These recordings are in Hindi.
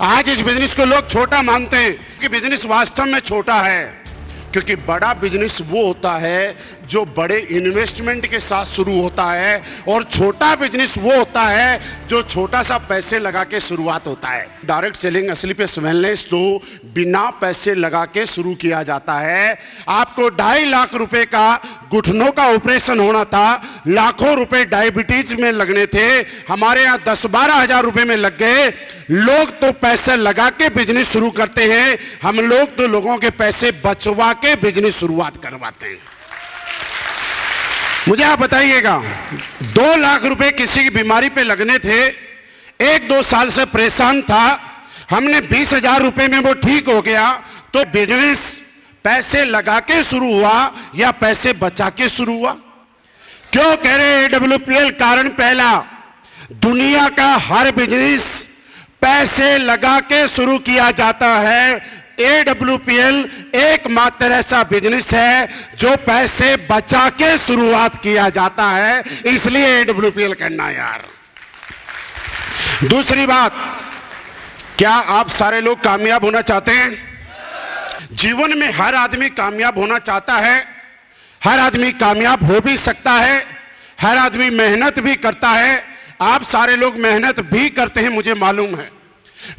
आज इस बिजनेस को लोग छोटा मानते हैं कि बिजनेस वास्तव में छोटा है, क्योंकि बड़ा बिजनेस वो होता है जो बड़े इन्वेस्टमेंट के साथ शुरू होता है, और छोटा बिजनेस वो होता है जो छोटा सा पैसे लगा के शुरुआत होता है। डायरेक्ट सेलिंग एसलीपीएस वेलनेस तो बिना पैसे लगा के शुरू किया जाता है। आपको 2.5 लाख रुपए का घुटनों का ऑपरेशन होना था, लाखों रुपए डायबिटीज में लगने थे, हमारे यहाँ 10-12 हजार रुपए में लग गए। लोग तो पैसे लगा के बिजनेस शुरू करते हैं, हम लोग तो लोगों के पैसे बचवा के बिजनेस शुरुआत करवाते हैं। मुझे आप बताइएगा, 2 लाख रुपए किसी की बीमारी पे लगने थे, 1-2 साल से परेशान था, हमने 20,000 रुपए में वो ठीक हो गया। तो बिजनेस पैसे लगा के शुरू हुआ या पैसे बचा के शुरू हुआ? क्यों कह रहे AWPL? कारण पहला, दुनिया का हर बिजनेस पैसे लगा के शुरू किया जाता है। AWPL एकमात्र ऐसा बिजनेस है जो पैसे बचा के शुरुआत किया जाता है, इसलिए AWPL करना यार। दूसरी बात, क्या आप सारे लोग कामयाब होना चाहते हैं? जीवन में हर आदमी कामयाब होना चाहता है, हर आदमी कामयाब हो भी सकता है, हर आदमी मेहनत भी करता है। आप सारे लोग मेहनत भी करते हैं, मुझे मालूम है,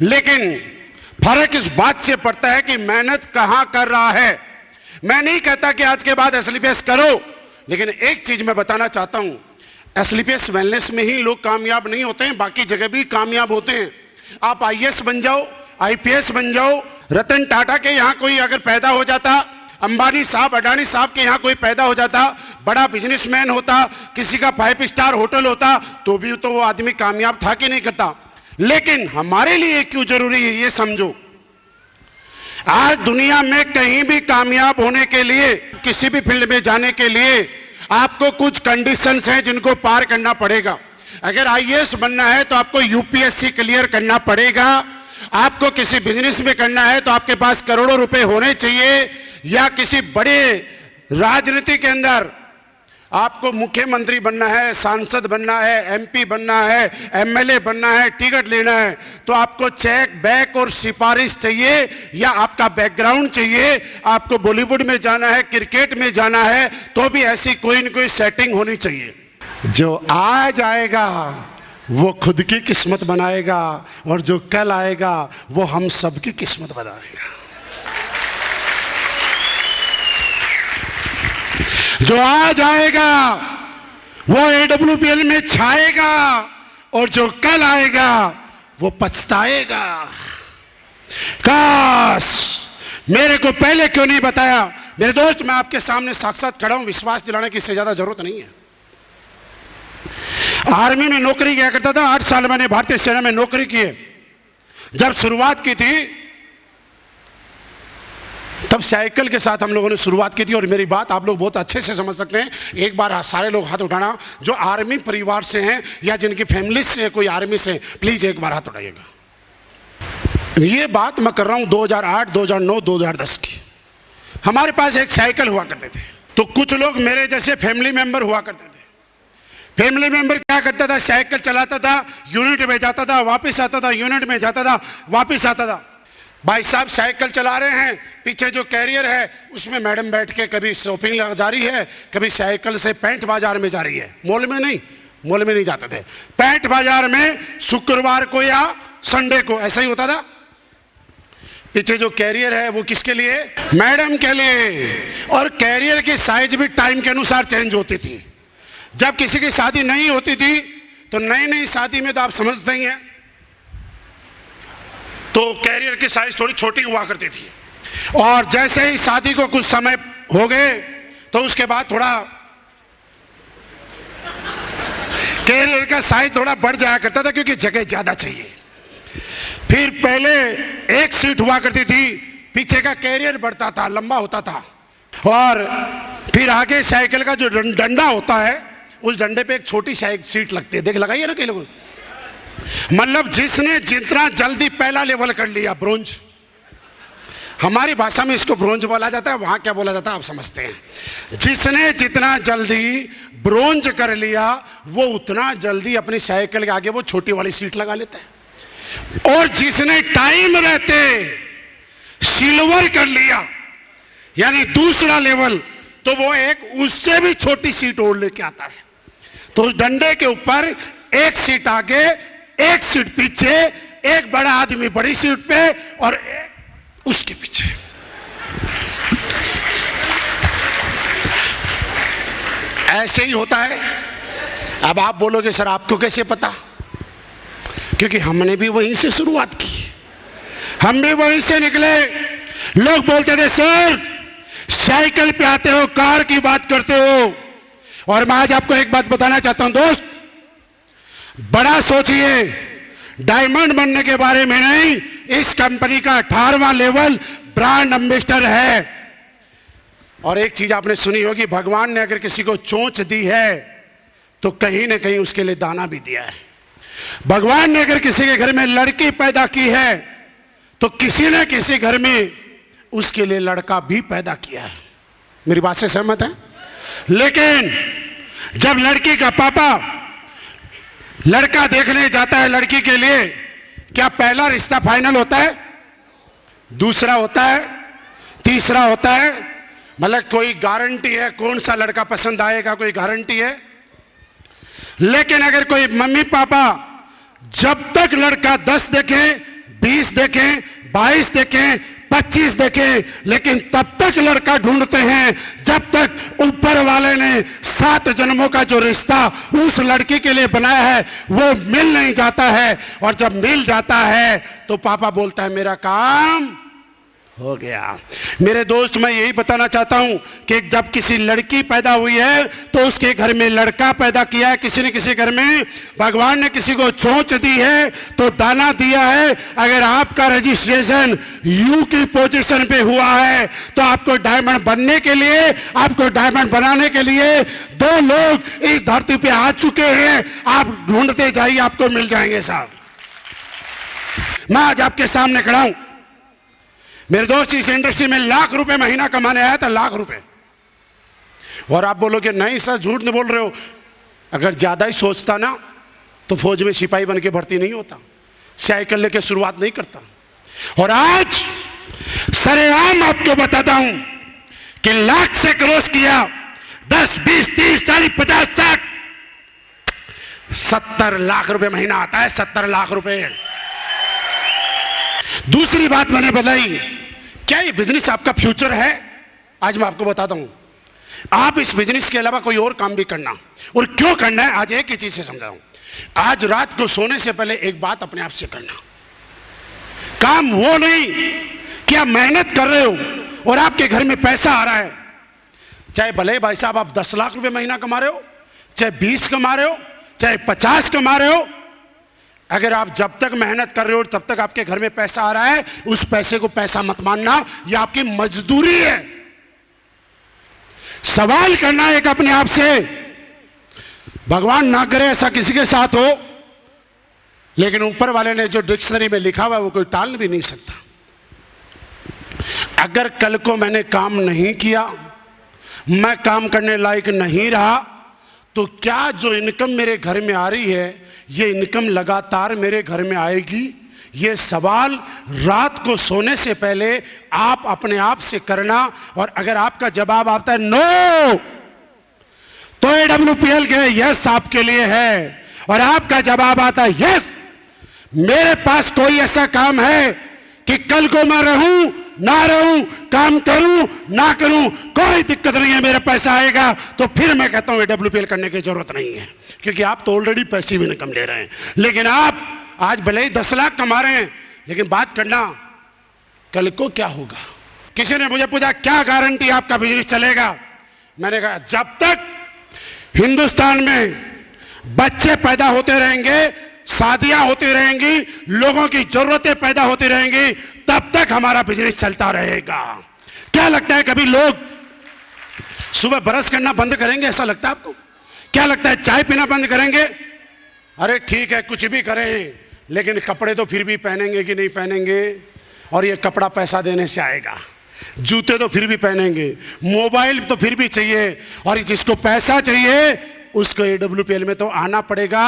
लेकिन फर्क इस बात से पड़ता है कि मेहनत कहां कर रहा है। मैं नहीं कहता कि आज के बाद एसलीपीएस करो, लेकिन एक चीज मैं बताना चाहता हूं, एसलीपीएस वेलनेस में ही लोग कामयाब नहीं होते हैं, बाकी जगह भी कामयाब होते हैं। आप आईएएस बन जाओ, आईपीएस बन जाओ, रतन टाटा के यहां कोई अगर पैदा हो जाता, अंबानी साहब, अडानी साहब के यहां कोई पैदा हो जाता, बड़ा बिजनेसमैन होता, किसी का 5 स्टार होटल होता, तो भी तो वो आदमी कामयाब था कि नहीं करता। लेकिन हमारे लिए क्यों जरूरी है ये समझो। आज दुनिया में कहीं भी कामयाब होने के लिए, किसी भी फील्ड में जाने के लिए आपको कुछ कंडीशंस हैं जिनको पार करना पड़ेगा। अगर आईएएस बनना है तो आपको यूपीएससी क्लियर करना पड़ेगा। आपको किसी बिजनेस में करना है तो आपके पास करोड़ों रुपए होने चाहिए, या किसी बड़े राजनीति के अंदर आपको मुख्यमंत्री बनना है, सांसद बनना है, एमपी बनना है, एमएलए बनना है, टिकट लेना है, तो आपको चेक बैक और सिफारिश चाहिए, या आपका बैकग्राउंड चाहिए। आपको बॉलीवुड में जाना है, क्रिकेट में जाना है, तो भी ऐसी कोई न कोई सेटिंग होनी चाहिए। जो आज आएगा वो खुद की किस्मत बनाएगा, और जो कल आएगा वो हम सबकी किस्मत बनाएगा। जो आज आएगा वो AWPL में छाएगा, और जो कल आएगा वो पछताएगा। काश मेरे को पहले क्यों नहीं बताया। मेरे दोस्त, मैं आपके सामने साक्षात खड़ा हूं, विश्वास दिलाने की इससे ज्यादा जरूरत नहीं है। आर्मी में नौकरी किया करता था, 8 साल मैंने भारतीय सेना में नौकरी की है। जब शुरुआत की थी तब साइकिल के साथ हम लोगों ने शुरुआत की थी, और मेरी बात आप लोग बहुत अच्छे से समझ सकते हैं। एक बार सारे लोग हाथ उठाना जो आर्मी परिवार से हैं या जिनकी फैमिली से कोई आर्मी से, प्लीज एक बार हाथ उठाइएगा। ये बात मैं कर रहा हूं 2008, 2009, 2010 की। हमारे पास एक साइकिल हुआ करते थे, तो कुछ लोग मेरे जैसे फैमिली मेंबर हुआ करते थे। फैमिली मेंबर क्या करता था, साइकिल चलाता था, यूनिट में जाता था, वापिस आता था, यूनिट में जाता था, वापिस आता था। भाई साहब साइकिल चला रहे हैं, पीछे जो कैरियर है उसमें मैडम बैठ के कभी शॉपिंग जा रही है, कभी साइकिल से पैंट बाजार में जा रही है। मॉल में नहीं जाते थे, पैंट बाजार में शुक्रवार को या संडे को, ऐसा ही होता था। पीछे जो कैरियर है वो किसके लिए? मैडम के लिए। और कैरियर की साइज भी टाइम के अनुसार चेंज होती थी। जब किसी की शादी नहीं होती थी तो नई शादी में तो आप समझते ही हैं, तो कैरियर की साइज थोड़ी छोटी हुआ करती थी, और जैसे ही शादी को कुछ समय हो गए तो उसके बाद थोड़ा कैरियर का साइज थोड़ा बढ़ जाया करता था, क्योंकि जगह ज्यादा चाहिए। फिर पहले एक सीट हुआ करती थी, पीछे का कैरियर बढ़ता था, लंबा होता था, और फिर आगे साइकिल का जो डंडा होता है उस डंडे पे एक छोटी सीट लगती है। देख लगाइए ना कई लोगों, मतलब जिसने जितना जल्दी पहला लेवल कर लिया, ब्रोंज, हमारी भाषा में इसको ब्रोंज बोला जाता है, वहां क्या बोला जाता है आप समझते हैं। जिसने जितना जल्दी ब्रोंज कर लिया वो उतना जल्दी अपनी साइकिल के आगे वो छोटी वाली सीट लगा लेता है। और जिसने टाइम रहते सिल्वर कर लिया, यानी दूसरा लेवल, तो वो एक उससे भी छोटी सीट और लेके आता है। तो उस डंडे के ऊपर एक सीट आगे, एक सीट पीछे, एक बड़ा आदमी बड़ी सीट पे और एक उसके पीछे। ऐसे ही होता है। अब आप बोलोगे सर आपको कैसे पता? क्योंकि हमने भी वहीं से शुरुआत की, हम भी वहीं से निकले। लोग बोलते थे सर साइकिल पे आते हो, कार की बात करते हो। और मैं आज आपको एक बात बताना चाहता हूं दोस्त, बड़ा सोचिए, डायमंड बनने के बारे में नहीं, इस कंपनी का 18वां लेवल ब्रांड एम्बेसडर है। और एक चीज आपने सुनी होगी, भगवान ने अगर किसी को चोंच दी है तो कहीं ना कहीं उसके लिए दाना भी दिया है। भगवान ने अगर किसी के घर में लड़की पैदा की है तो किसी न किसी घर में उसके लिए लड़का भी पैदा किया है। मेरी बात से सहमत है? लेकिन जब लड़की का पापा लड़का देखने जाता है लड़की के लिए, क्या पहला रिश्ता फाइनल होता है? दूसरा होता है? तीसरा होता है? मतलब कोई गारंटी है कौन सा लड़का पसंद आएगा? कोई गारंटी है? लेकिन अगर कोई मम्मी पापा जब तक लड़का 10 देखें, 20 देखें, 22 देखें, 25 देखें, लेकिन तब तक लड़का ढूंढते हैं जब तक ऊपर वाले ने 7 जन्मों का जो रिश्ता उस लड़की के लिए बनाया है वो मिल नहीं जाता है। और जब मिल जाता है तो पापा बोलता है मेरा काम हो गया। मेरे दोस्त, मैं यही बताना चाहता हूं कि जब किसी लड़की पैदा हुई है तो उसके घर में लड़का पैदा किया है किसी न किसी घर में। भगवान ने किसी को चोंच दी है तो दाना दिया है। अगर आपका रजिस्ट्रेशन यू की पोजीशन पे हुआ है तो आपको डायमंड बनने के लिए, आपको डायमंड बनाने के लिए 2 लोग इस धरती पे आ चुके हैं। आप ढूंढते जाइए, आपको मिल जाएंगे साहब। मैं आज आपके सामने खड़ा हूं। मेरे दोस्त, इस इंडस्ट्री में लाख रुपए महीना कमाने आया था, लाख रुपए। और आप बोलोगे नहीं सर झूठ नहीं बोल रहे हो। अगर ज्यादा ही सोचता ना तो फौज में सिपाही बन के भर्ती नहीं होता, साइकिल लेके शुरुआत नहीं करता। और आज सरेआम आपको बताता हूं कि लाख से क्रॉस किया, 10, 20, 30, 40, 50, 60, 70 लाख रुपए महीना आता है। 70 लाख रुपए। दूसरी बात मैंने बताई, क्या ये बिजनेस आपका फ्यूचर है? आज मैं आपको बताता हूं। आप इस बिजनेस के अलावा कोई और काम भी करना, और क्यों करना है आज एक ही चीज से समझाऊं। आज रात को सोने से पहले एक बात अपने आप से करना। काम वो नहीं कि आप मेहनत कर रहे हो और आपके घर में पैसा आ रहा है, चाहे भले भाई साहब आप 10 लाख रुपए महीना कमा रहे हो, चाहे 20 कमा रहे हो, चाहे 50 कमा रहे हो। अगर आप जब तक मेहनत कर रहे हो तब तक आपके घर में पैसा आ रहा है, उस पैसे को पैसा मत मानना, यह आपकी मजदूरी है। सवाल करना एक अपने आप से, भगवान ना करे ऐसा किसी के साथ हो, लेकिन ऊपर वाले ने जो डिक्शनरी में लिखा हुआ है वो कोई टाल भी नहीं सकता। अगर कल को मैंने काम नहीं किया, मैं काम करने लायक नहीं रहा, तो क्या जो इनकम मेरे घर में आ रही है ये इनकम लगातार मेरे घर में आएगी? ये सवाल रात को सोने से पहले आप अपने आप से करना। और अगर आपका जवाब आता है नो, तो AWPL के यस आपके लिए है। और आपका जवाब आता है यस, मेरे पास कोई ऐसा काम है कि कल को मैं रहूं ना रहूं, काम करूं ना करूं, कोई दिक्कत नहीं है, मेरा पैसा आएगा, तो फिर मैं कहता हूं AWPL करने की जरूरत नहीं है। क्योंकि आप तो ऑलरेडी पैसिव इनकम ले रहे हैं। लेकिन आप आज भले ही 10 लाख कमा रहे हैं, लेकिन बात करना कल को क्या होगा। किसी ने मुझे पूछा क्या गारंटी आपका बिजनेस चलेगा? मैंने कहा जब तक हिंदुस्तान में बच्चे पैदा होते रहेंगे, शादियां होती रहेंगी, लोगों की जरूरतें पैदा होती रहेंगी, तब तक हमारा बिजनेस चलता रहेगा। क्या लगता है कभी लोग सुबह ब्रश करना बंद करेंगे? ऐसा लगता है आपको? क्या लगता है चाय पीना बंद करेंगे? अरे ठीक है कुछ भी करें, लेकिन कपड़े तो फिर भी पहनेंगे कि नहीं पहनेंगे? और ये कपड़ा पैसा देने से आएगा, जूते तो फिर भी पहनेंगे, मोबाइल तो फिर भी चाहिए, और जिसको पैसा चाहिए उसको AWPL में तो आना पड़ेगा।